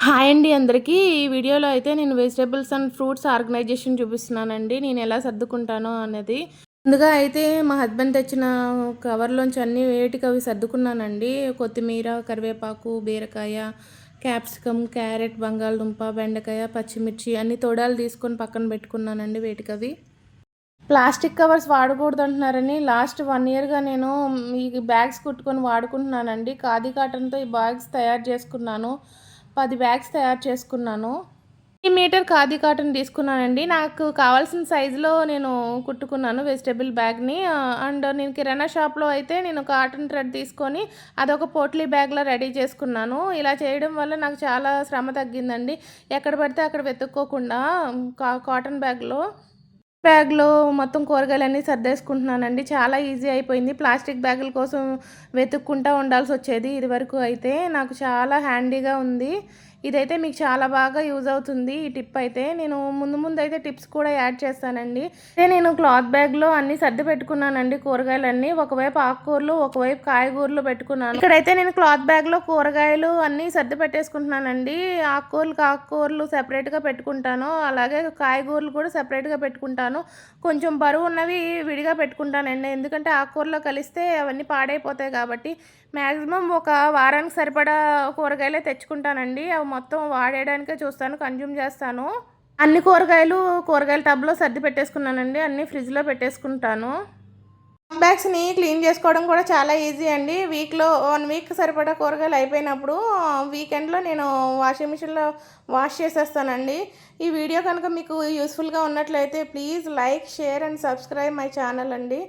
Hi అండి అందరికీ. ఈ వీడియోలో అయితే నేను వెజిటబుల్స్ అండ్ ఫ్రూట్స్ ఆర్గనైజేషన్ చూపిస్తున్నానండి. నేను ఎలా సర్దుకుంటానో అన్నది. ముందుగా అయితే మా హస్బెండ్ తెచ్చిన కవర్‌లోంచి అన్నీ వేటికవి సర్దుకున్నానండి. కొత్తిమీర, కరివేపాకు, బీరకాయ, క్యాప్సికమ్, క్యారెట్, బంగాళదుంప, బెండకాయ, పచ్చిమిర్చి అన్ని తొడాలు తీసుకొని పక్కన పెట్టుకున్నానండి వేటికవి. ప్లాస్టిక్ కవర్స్ వాడకూడదంటున్నారని లాస్ట్ 1 ఇయర్‌గా నేను ఈ బ్యాగ్స్ కుట్టుకొని వాడుకుంటున్నానండి. ఖాదీ కాటన్‌తో ఈ బ్యాగ్స్ తయారు చేసుకున్నాను. 10 బ్యాగ్స్ తయారు చేసుకున్నాను. ఈ మీటర్ ఖాదీ కాటన్ తీసుకున్నానండి. నాకు కావాల్సిన సైజులో నేను కుట్టుకున్నాను వెజిటబుల్ బ్యాగ్‌ని. అండ్ నేను కిరాణా షాప్‌లో అయితే నేను కాటన్ థ్రెడ్ తీసుకొని అదొక పోట్లీ బ్యాగ్‌లా రెడీ చేసుకున్నాను. ఇలా చేయడం వల్ల నాకు చాలా శ్రమ తగ్గిందండి. ఎక్కడ పడితే అక్కడ వెతుక్కోకుండా కాటన్ బ్యాగ్‌లో మొత్తం కూరగాయలన్నీ సర్దేసుకుంటున్నానండి. చాలా ఈజీ అయిపోయింది. ప్లాస్టిక్ బ్యాగుల కోసం వెతుక్కుంటా ఉండాల్సొచ్చేది ఇదివరకు అయితే. నాకు చాలా హ్యాండీగా ఉంది. ఇదైతే మీకు చాలా బాగా యూజ్ అవుతుంది ఈ టిప్ అయితే. నేను ముందైతే టిప్స్ కూడా యాడ్ చేస్తానండి. నేను క్లాత్ బ్యాగ్‌లో అన్నీ సర్ది పెట్టుకున్నానండి కూరగాయలన్నీ. ఒకవైపు ఆకుకూరలు, ఒకవైపు కాయగూరలు పెట్టుకున్నాను. ఇక్కడైతే నేను క్లాత్ బ్యాగ్‌లో కూరగాయలు అన్నీ సర్ది పెట్టేసుకుంటున్నానండి. ఆకుకూరలు సెపరేట్‌గా పెట్టుకుంటాను. అలాగే కాయగూరలు కూడా సెపరేట్‌గా పెట్టుకుంటాను. కొంచెం బరువున్నవి విడిగా పెట్టుకుంటానండి. ఎందుకంటే ఆకుకూరలో కలిస్తే అవన్నీ పాడైపోతాయి కాబట్టి మ్యాక్సిమం ఒక వారానికి సరిపడా కూరగాయలే తెచ్చుకుంటానండి. అవి మొత్తం వాడేయడానికే చూస్తాను, కన్జ్యూమ్ చేస్తాను. అన్ని కూరగాయల టబ్‌లో సర్ది పెట్టేసుకున్నానండి. అన్నీ ఫ్రిడ్జ్‌లో పెట్టేసుకుంటాను. బ్యాగ్స్‌ని క్లీన్ చేసుకోవడం కూడా చాలా ఈజీ అండి. 1 వీక్ సరిపడా కూరగాయలు అయిపోయినప్పుడు వీకెండ్‌లో నేను వాషింగ్ మిషన్‌లో వాష్ చేసేస్తానండి. ఈ వీడియో కనుక మీకు యూస్‌ఫుల్‌గా ఉన్నట్లయితే please like, share and subscribe my channel అండి.